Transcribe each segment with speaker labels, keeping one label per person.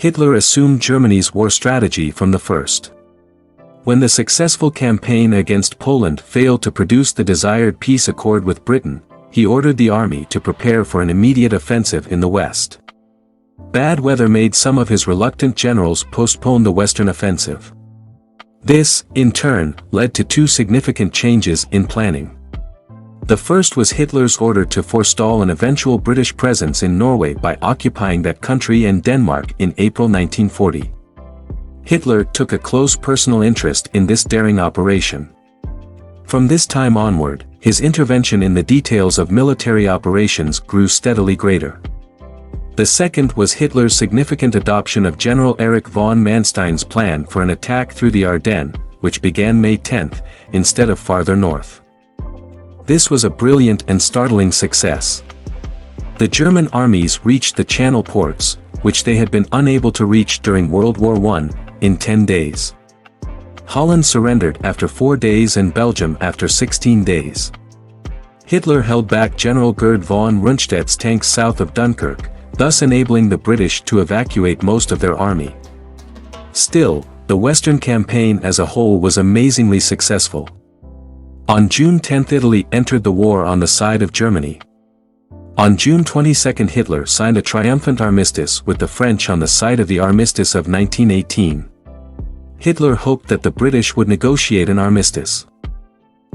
Speaker 1: Hitler assumed Germany's war strategy from the first. When the successful campaign against Poland failed to produce the desired peace accord with Britain, he ordered the army to prepare for an immediate offensive in the west. Bad weather made some of his reluctant generals postpone the western offensive. This, in turn, led to two significant changes in planning. The first was Hitler's order to forestall an eventual British presence in Norway by occupying that country and Denmark in April 1940. Hitler took a close personal interest in this daring operation. From this time onward, his intervention in the details of military operations grew steadily greater. The second was Hitler's significant adoption of General Erich von Manstein's plan for an attack through the Ardennes, which began May 10, instead of farther north. This was a brilliant and startling success. The German armies reached the Channel ports, which they had been unable to reach during World War I, in 10 days. Holland surrendered after 4 days and Belgium after 16 days. Hitler held back General Gerd von Rundstedt's tanks south of Dunkirk, thus enabling the British to evacuate most of their army. Still, the Western campaign as a whole was amazingly successful. On June 10 Italy entered the war on the side of Germany. On June 22 Hitler signed a triumphant armistice with the French on the site of the Armistice of 1918. Hitler hoped that the British would negotiate an armistice.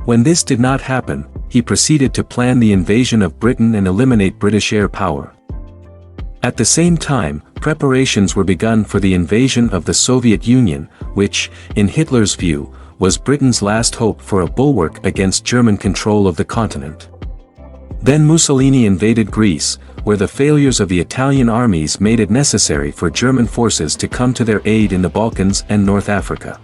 Speaker 1: When this did not happen, he proceeded to plan the invasion of Britain and eliminate British air power. At the same time, preparations were begun for the invasion of the Soviet Union, which, in Hitler's view, was Britain's last hope for a bulwark against German control of the continent. Then Mussolini invaded Greece, where the failures of the Italian armies made it necessary for German forces to come to their aid in the Balkans and North Africa.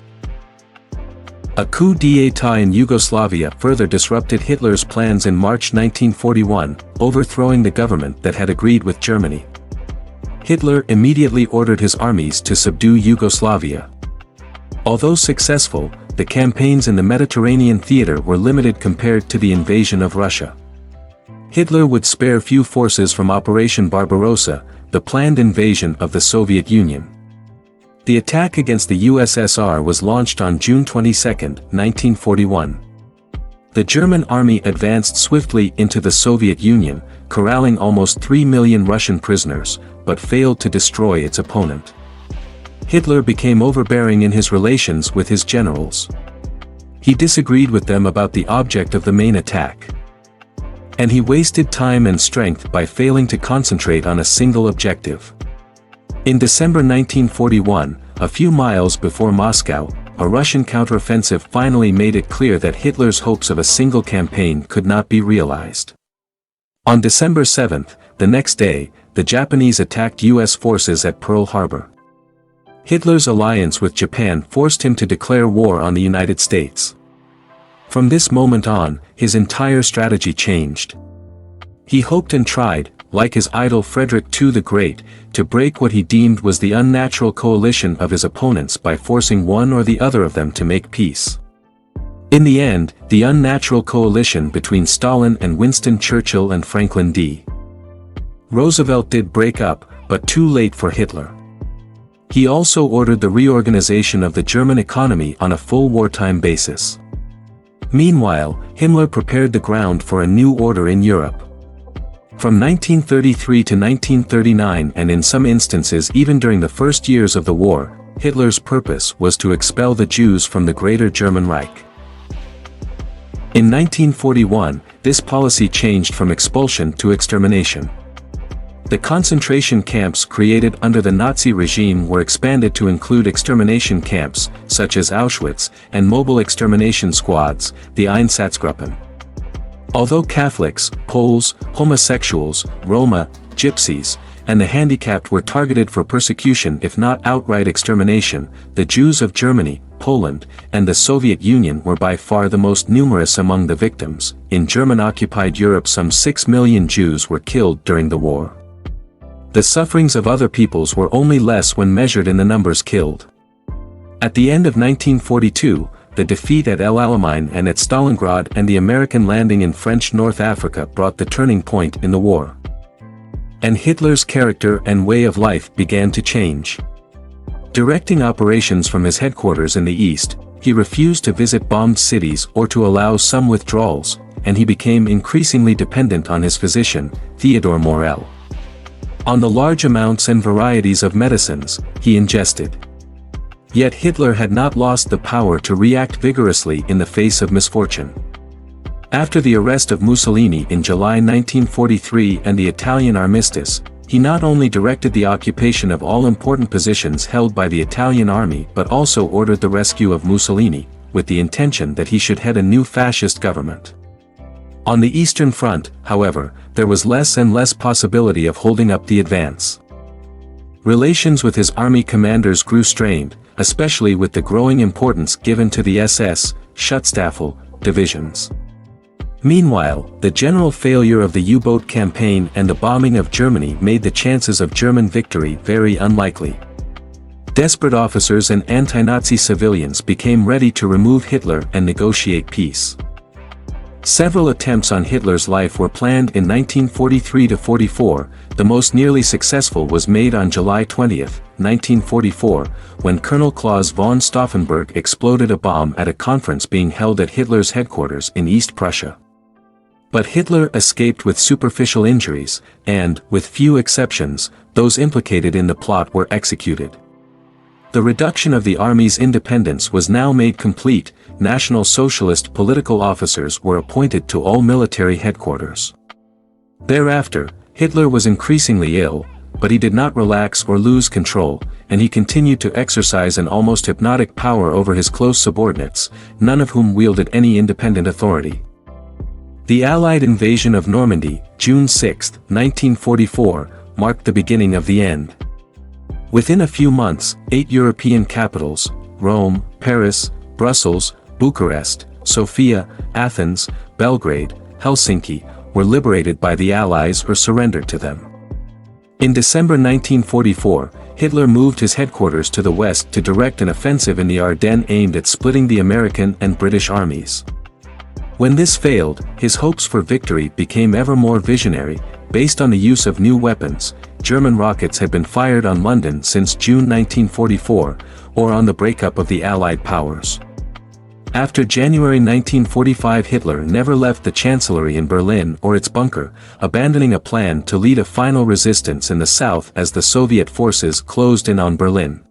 Speaker 1: A coup d'état in Yugoslavia further disrupted Hitler's plans in March 1941, overthrowing the government that had agreed with Germany. Hitler immediately ordered his armies to subdue Yugoslavia. Although successful, the campaigns in the Mediterranean theater were limited compared to the invasion of Russia. Hitler would spare few forces from Operation Barbarossa, the planned invasion of the Soviet Union. The attack against the USSR was launched on June 22, 1941. The German army advanced swiftly into the Soviet Union, corralling almost 3 million Russian prisoners, but failed to destroy its opponent. Hitler became overbearing in his relations with his generals. He disagreed with them about the object of the main attack. And he wasted time and strength by failing to concentrate on a single objective. In December 1941, a few miles before Moscow, a Russian counteroffensive finally made it clear that Hitler's hopes of a single campaign could not be realized. On December 7, the next day, the Japanese attacked U.S. forces at Pearl Harbor. Hitler's alliance with Japan forced him to declare war on the United States. From this moment on, his entire strategy changed. He hoped and tried, like his idol Frederick II the Great, to break what he deemed was the unnatural coalition of his opponents by forcing one or the other of them to make peace. In the end, the unnatural coalition between Stalin and Winston Churchill and Franklin D. Roosevelt did break up, but too late for Hitler. He also ordered the reorganization of the German economy on a full wartime basis. Meanwhile, Himmler prepared the ground for a new order in Europe. From 1933 to 1939 and in some instances even during the first years of the war, Hitler's purpose was to expel the Jews from the Greater German Reich. In 1941, this policy changed from expulsion to extermination. The concentration camps created under the Nazi regime were expanded to include extermination camps, such as Auschwitz, and mobile extermination squads, the Einsatzgruppen. Although Catholics, Poles, homosexuals, Roma, Gypsies, and the handicapped were targeted for persecution if not outright extermination, the Jews of Germany, Poland, and the Soviet Union were by far the most numerous among the victims. In German-occupied Europe, some 6 million Jews were killed during the war. The sufferings of other peoples were only less when measured in the numbers killed. At the end of 1942, the defeat at El Alamein and at Stalingrad and the American landing in French North Africa brought the turning point in the war. And Hitler's character and way of life began to change. Directing operations from his headquarters in the east, he refused to visit bombed cities or to allow some withdrawals, and he became increasingly dependent on his physician, Theodor Morel. On the large amounts and varieties of medicines he ingested. Yet Hitler had not lost the power to react vigorously in the face of misfortune. After the arrest of Mussolini in July 1943 and the Italian armistice, he not only directed the occupation of all important positions held by the Italian army but also ordered the rescue of Mussolini, with the intention that he should head a new fascist government. On the Eastern Front, however, there was less and less possibility of holding up the advance. Relations with his army commanders grew strained, especially with the growing importance given to the SS, Schutzstaffel, divisions. Meanwhile, the general failure of the U-boat campaign and the bombing of Germany made the chances of German victory very unlikely. Desperate officers and anti-Nazi civilians became ready to remove Hitler and negotiate peace. Several attempts on Hitler's life were planned in 1943–44, the most nearly successful was made on July 20, 1944, when Colonel Claus von Stauffenberg exploded a bomb at a conference being held at Hitler's headquarters in East Prussia. But Hitler escaped with superficial injuries, and, with few exceptions, those implicated in the plot were executed. The reduction of the army's independence was now made complete. National Socialist political officers were appointed to all military headquarters. Thereafter, Hitler was increasingly ill, but he did not relax or lose control, and he continued to exercise an almost hypnotic power over his close subordinates, none of whom wielded any independent authority. The Allied invasion of Normandy, June 6, 1944, marked the beginning of the end. Within a few months, 8 European capitals, Rome, Paris, Brussels, Bucharest, Sofia, Athens, Belgrade, Helsinki, were liberated by the Allies or surrendered to them. In December 1944, Hitler moved his headquarters to the west to direct an offensive in the Ardennes aimed at splitting the American and British armies. When this failed, his hopes for victory became ever more visionary. Based on the use of new weapons, German rockets had been fired on London since June 1944, or on the breakup of the Allied powers. After January 1945, Hitler never left the Chancellery in Berlin or its bunker, abandoning a plan to lead a final resistance in the south as the Soviet forces closed in on Berlin.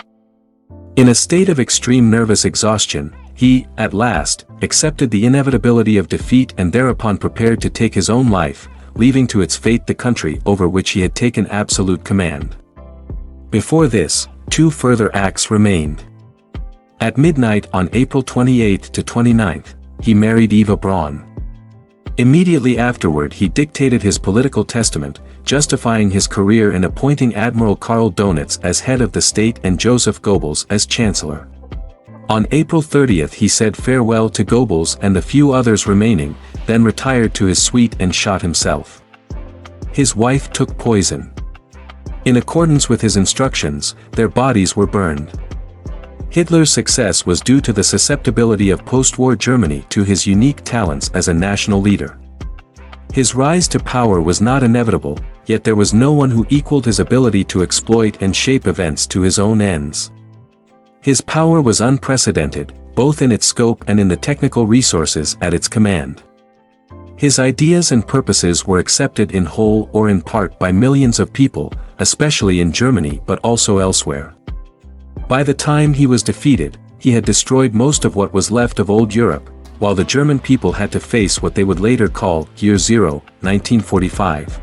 Speaker 1: In a state of extreme nervous exhaustion, he, at last, accepted the inevitability of defeat and thereupon prepared to take his own life, leaving to its fate the country over which he had taken absolute command. Before this, 2 further acts remained. At midnight on April 28 to 29, he married Eva Braun. Immediately afterward he dictated his political testament, justifying his career in appointing Admiral Karl Donitz as head of the state and Joseph Goebbels as chancellor. On April 30 he said farewell to Goebbels and the few others remaining, then retired to his suite and shot himself. His wife took poison. In accordance with his instructions, their bodies were burned. Hitler's success was due to the susceptibility of post-war Germany to his unique talents as a national leader. His rise to power was not inevitable, yet there was no one who equaled his ability to exploit and shape events to his own ends. His power was unprecedented, both in its scope and in the technical resources at its command. His ideas and purposes were accepted in whole or in part by millions of people, especially in Germany but also elsewhere. By the time he was defeated, he had destroyed most of what was left of old Europe, while the German people had to face what they would later call Year Zero, 1945.